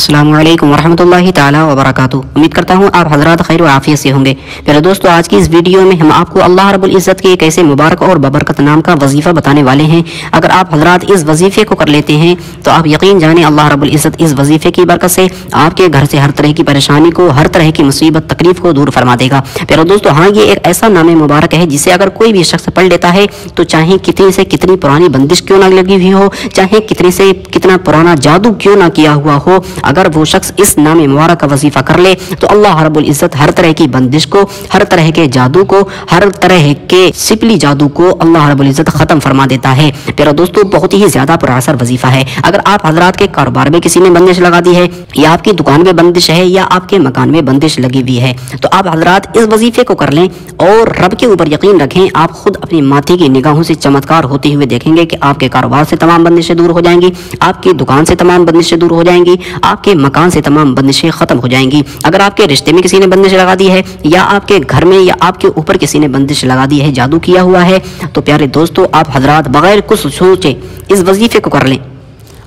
अस्सलामु अलैकुम वरहमतुल्लाहि ताला वबरकातुहू। उम्मीद करता हूँ आप हज़रात खैर व आफियत से होंगे। प्यारे दोस्तों, आज की इस वीडियो में हम आपको अल्लाह रब्बुल इज़्ज़त के एक ऐसे मुबारक और बबरकत नाम का वजीफ़ा बताने वाले हैं। अगर आप हज़रात इस वजीफ़े को कर लेते हैं तो आप यकीन जाने अल्लाह रब्बुल इज़्ज़त इस वजीफ़े की बरकत से आपके घर से हर तरह की परेशानी को, हर तरह की मुसीबत तकलीफ को दूर फरमा देगा। प्यारे दोस्तों, हाँ, ये एक ऐसा नाम मुबारक है जिसे अगर कोई भी शख्स पढ़ लेता है तो चाहे कितनी से कितनी पुरानी बंदिश क्यों ना लगी हुई हो, चाहे कितने से कितना पुराना जादू क्यों ना किया हुआ हो, अगर वो शख्स इस नाम मुबारक का वजीफा कर ले तो अल्लाह रब्बुल इज़्ज़त हर तरह की बंदिश को, हर तरह के जादू को, हर तरह के सिपली जादू को अल्लाह रब्बुल इज़्ज़त खत्म फरमा देता है। प्यारे दोस्तों, बहुत ही ज्यादा पुरअसर वजीफा है। अगर आप हजरात के कारोबार में किसी ने बंदिश लगा दी है, या आपकी दुकान में बंदिश है, या आपके मकान में बंदिश लगी हुई है, तो आप हजरात इस वजीफे को कर लें और रब के ऊपर यकीन रखें, आप खुद अपनी माथे की निगाहों से चमत्कार होते हुए देखेंगे कि आपके कारोबार से तमाम बंदिशें दूर हो जाएंगी, आपकी दुकान से तमाम बंदिशें दूर हो जाएंगी, आपके मकान से तमाम बंदिशें खत्म हो जाएंगी। अगर आपके रिश्ते में किसी ने बंदिश लगा दी है, या आपके घर में या आपके ऊपर किसी ने बंदिश लगा दी है, जादू किया हुआ है, तो प्यारे दोस्तों, आप हजरात बगैर कुछ सोचे इस वजीफे को कर लें,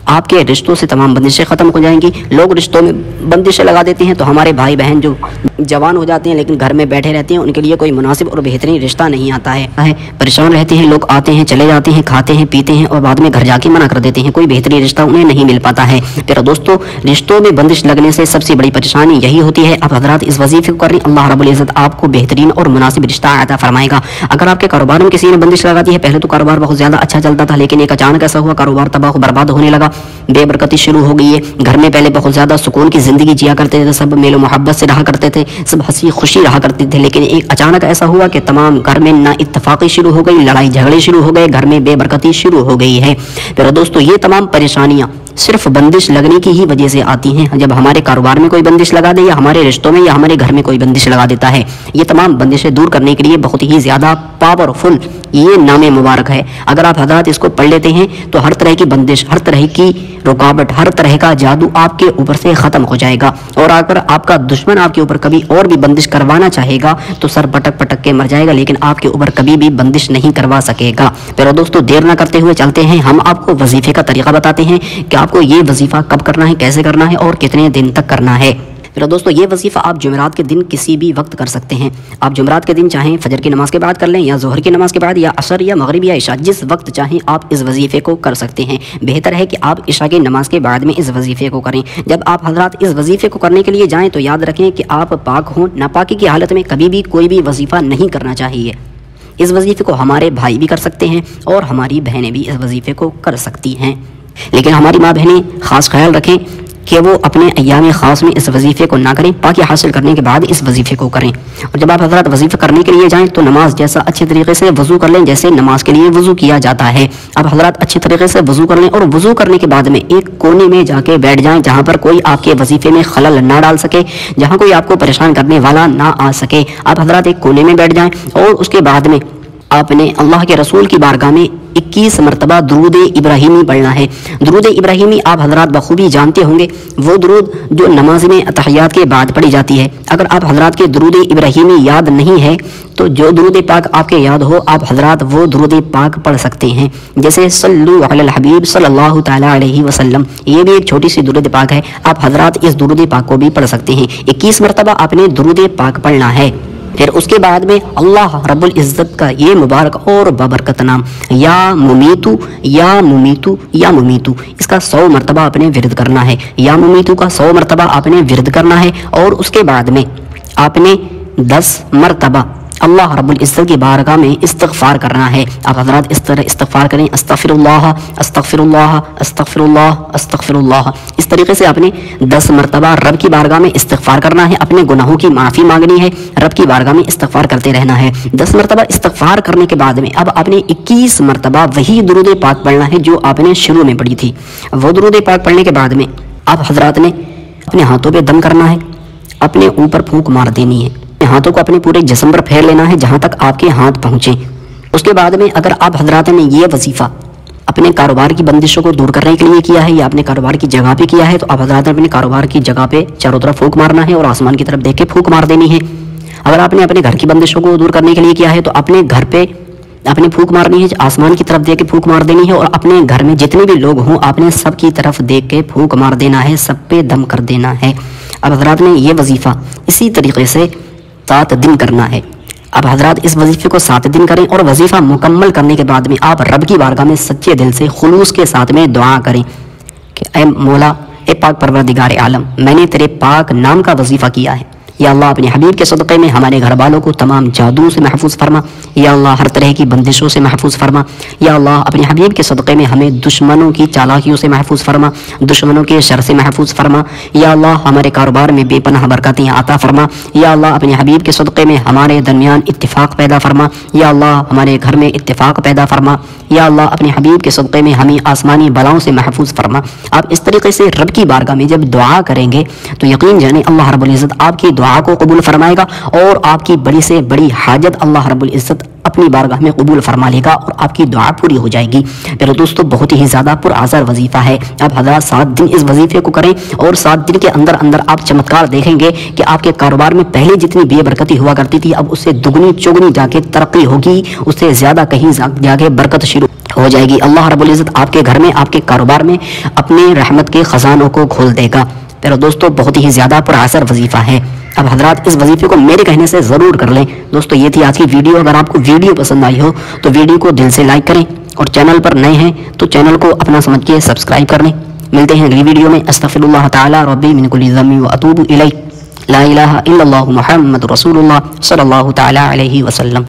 आपके रिश्तों से तमाम बंदिशें खत्म हो जाएंगी। लोग रिश्तों में बंदिशें लगा देते हैं तो हमारे भाई बहन जो जवान हो जाते हैं लेकिन घर में बैठे रहते हैं, उनके लिए कोई मुनासिब और बेहतरीन रिश्ता नहीं आता है, परेशान रहते हैं। लोग आते हैं, चले जाते हैं, खाते हैं, पीते हैं और बाद में घर जाके मना कर देते हैं, कोई बेहतरीन रिश्ता उन्हें नहीं मिल पाता है। तेरा दोस्तों, रिश्तों में बंदिश लगने से सबसे बड़ी परेशानी यही होती है। आप हजरात इस वजीफे को करें, अल्लाह रब्बुल इज़्ज़त आपको बेहतरीन और मुनासिब रिश्ता अता फरमाएगा। अगर आपके कारोबार में किसी ने बंदिश लगा दी है, पहले तो कारोबार बहुत ज्यादा अच्छा चलता था, लेकिन एक अचानक ऐसा हुआ कारोबार तबाह बर्बाद होने लगा, बेबरकती शुरू हो गई है। घर में पहले बहुत ज्यादा सुकून की जिंदगी जिया करते थे, सब मेलो मोहब्बत से रहा करते थे, सब हंसी खुशी रहा करते थे, लेकिन एक अचानक ऐसा हुआ कि तमाम घर में ना इत्तफाक़ी शुरू हो गई, लड़ाई झगड़े शुरू हो गए, घर में बेबरकती शुरू हो गई है। तो दोस्तों, ये तमाम परेशानियां सिर्फ बंदिश लगने की ही वजह से आती हैं। जब हमारे कारोबार में कोई बंदिश लगा दे, या हमारे रिश्तों में या हमारे घर में कोई बंदिश लगा देता है, ये तमाम बंदिशें दूर करने के लिए बहुत ही ज्यादा पावरफुल ये नाम मुबारक है। अगर आप हजरात इसको पढ़ लेते हैं तो हर तरह की बंदिश, हर तरह की रुकावट, हर तरह का जादू आपके ऊपर से खत्म हो जाएगा। और अगर आपका दुश्मन आपके ऊपर कभी और भी बंदिश करवाना चाहेगा तो सर पटक पटक के मर जाएगा, लेकिन आपके ऊपर कभी भी बंदिश नहीं करवा सकेगा। pero दोस्तों, देर ना करते हुए चलते हैं, हम आपको वजीफे का तरीका बताते हैं कि आपको ये वजीफा कब करना है, कैसे करना है और कितने दिन तक करना है। फिर दोस्तों, ये वजीफा आप जुमेरात के दिन किसी भी वक्त कर सकते हैं। आप जुमेरात के दिन चाहें फजर की नमाज के बाद कर लें, या जोहर की नमाज के बाद, या असर या मगरिब या इशा, जिस वक्त चाहें आप इस वजीफे को कर सकते हैं। बेहतर है कि आप इशा की नमाज के बाद में इस वजीफे को करें। जब आप हजरात इस वजीफे को करने के लिए जाएँ तो याद रखें कि आप पाक हों। नापाकी की हालत में कभी भी कोई भी वजीफा नहीं करना चाहिए। इस वजीफे को हमारे भाई भी कर सकते हैं और हमारी बहनें भी इस वजीफे को कर सकती हैं, लेकिन हमारी माँ बहनें खास ख्याल रखें कि वो अपने अय्याम खास में इस वजीफे को ना करें, पाकी हासिल करने के बाद इस वजीफे को करें। और जब आप हजरात वजीफा करने के लिए जाएं तो नमाज जैसा अच्छे तरीके से वजू कर लें, जैसे नमाज के लिए वजू किया जाता है। आप हजरात अच्छे तरीके से वजू कर लें और वजू करने के बाद में एक कोने में जाके बैठ जाएं, जहां पर कोई आपके वजीफे में खलल ना डाल सके, जहां कोई आपको परेशान करने वाला ना आ सके। आप हजरात एक कोने में बैठ जाएं और उसके बाद में आपने अल्लाह के रसूल की बारगाह में 21 मरतबा दुरूद इब्राहिमी पढ़ना है। दुरूद इब्राहिमी आप हजरात बखूबी जानते होंगे, वो दुरूद जो नमाज में अतहियात के बाद पढ़ी जाती है। अगर आप हजरात के दुरूद इब्राहिमी याद नहीं है तो जो दुरूद पाक आपके याद हो, आप हजरात वो दुरूद पाक पढ़ सकते हैं, जैसे सल्लु अलल हबीब सल्लल्लाहु तआला अलैहि वसल्लम। ये भी एक छोटी सी दुरूद पाक है, आप हजरात इस दुरूद पाक को भी पढ़ सकते हैं। 21 मरतबा आपने दुरूद पाक पढ़ना है। फिर उसके बाद में अल्लाह रब्बुल इज़्ज़त का ये मुबारक और बबरकत नाम या मुमीतु या मुमीतु या मुमीतु, इसका 100 मरतबा आपने विरद करना है। या मुमीतु का 100 मरतबा आपने विरद करना है। और उसके बाद में आपने 10 मरतबा अल्लाह रब्बुल इज़्ज़त की बारगाह में इस्तिग़फ़ार करना है। आप हज़रात इस तरह इस्तिग़फ़ार करें, अस्तग़फ़िरुल्लाह अस्तग़फ़िरुल्लाह अस्तग़फ़िरुल्लाह अस्तग़फ़िरुल्लाह। इस तरीके से आपने 10 मरतबा रब की बारगाह में इस्तिग़फ़ार करना है, अपने गुनाहों की माफ़ी मांगनी है, रब की बारगाह में इस्तिग़फ़ार करते रहना है। 10 मरतबा इस्तिग़फ़ार करने के बाद में अब आपने 21 मरतबा वही दुरूद पाक पढ़ना है जो आपने शुरू में पढ़ी थी। वो दुरूद पाक पढ़ने के बाद में आप हज़रात ने अपने हाथों पर दम करना है, अपने ऊपर फूंक मार देनी है, हाथों को अपने पूरे जिस्म पर फेर लेना है जहां तक आपके हाथ पहुंचे। उसके बाद में अगर आप हजरात ने ये वजीफा अपने कारोबार की बंदिशों को दूर करने के लिए किया है या अपने कारोबार की जगह पे किया है, तो आप हजरात ने अपने कारोबार की जगह पे चारों तरफ फूंक मारना है और आसमान की तरफ देख के फूंक मार देनी है। अगर आपने अपने घर की बंदिशों को दूर करने के लिए किया है तो अपने घर पे आपने फूंक मारनी है, आसमान की तरफ देख के फूंक मार देनी है और अपने घर में जितने भी लोग हों आपने सब की तरफ देख के फूंक मार देना है, सब पे दम कर देना है। अब हजरात ने ये वजीफ़ा इसी तरीके से 7 दिन करना है। अब हजरात इस वजीफे को 7 दिन करें और वजीफ़ा मुकम्मल करने के बाद में आप रब की बारगाह में सच्चे दिल से खुलूस के साथ में दुआ करें कि ऐ मौला, ए पाक परवरदिगार आलम, मैंने तेरे पाक नाम का वजीफ़ा किया है। या अल्लाह अपने हबीब के सदक़े में हमारे घर वालों को तमाम जादू से महफूज फरमा। या अल्लाह हर तरह की बंदिशों से महफूज फरमा। या अल्लाह अपने हबीब के सदक़े में हमें दुश्मनों की चालाकियों से महफूज फरमा, दुश्मनों के शर से महफूज फरमा। या अल्लाह हमारे कारोबार में बेपनाह बरकतें आता फरमा। या अल्लाह अपने हबीब के सदक़े में हमारे दरमियान इत्तिफ़ाक़ पैदा फरमा। या अल्लाह हमारे घर में इत्तिफ़ाक़ पैदा फरमा। या अल्लाह अपने हबीब के सदक़े में हमें आसमानी बलाओं से महफूज फरमा। आप इस तरीके से रब की बारगाह में जब दुआ करेंगे तो यकीन जाने अल्लाह रब्बुल इज़्ज़त आपकी दुआ को कबूल फरमाएगा और आपकी बड़ी से बड़ी हाजत अल्लाह रब्बुल इज़्ज़त अपनी बारगाह में कबूल फरमा लेगा और आपकी दुआ पूरी हो जाएगी। मेरे दोस्तों, बहुत ही ज़्यादा पुरअसर वजीफ़ा है। अब हज़रात 7 दिन इस वजीफ़े को करें और 7 दिन के अंदर अंदर आप चमत्कार देखेंगे कि आपके कारोबार में पहले जितनी बेबरकती हुआ करती थी अब उससे दुगनी चौगनी जाके तरक्की होगी, उससे ज़्यादा कहीं जाके बरकत शुरू हो जाएगी। अल्लाह रब्बुल इज़्ज़त आपके घर में, आपके कारोबार में अपने रहमत के ख़जानों को खोल देगा। मेरे दोस्तों, बहुत ही ज़्यादा पुरअसर वजीफ़ा है। अब हजरात इस वजीफे को मेरे कहने से ज़रूर कर लें। दोस्तों, ये थी आज की वीडियो। अगर आपको वीडियो पसंद आई हो तो वीडियो को दिल से लाइक करें और चैनल पर नए हैं तो चैनल को अपना समझ के सब्सक्राइब कर लें। मिलते हैं अगली वीडियो में। अस्तग़फिरुल्लाह तआला रब्बी मिन कुल्लि ज़म्बि व अतूबु इलैह। ला इलाहा इल्लल्लाहु मुहम्मदुर रसूलुल्लाह सल्लल्लाहु तआला अलैहि वसल्लम।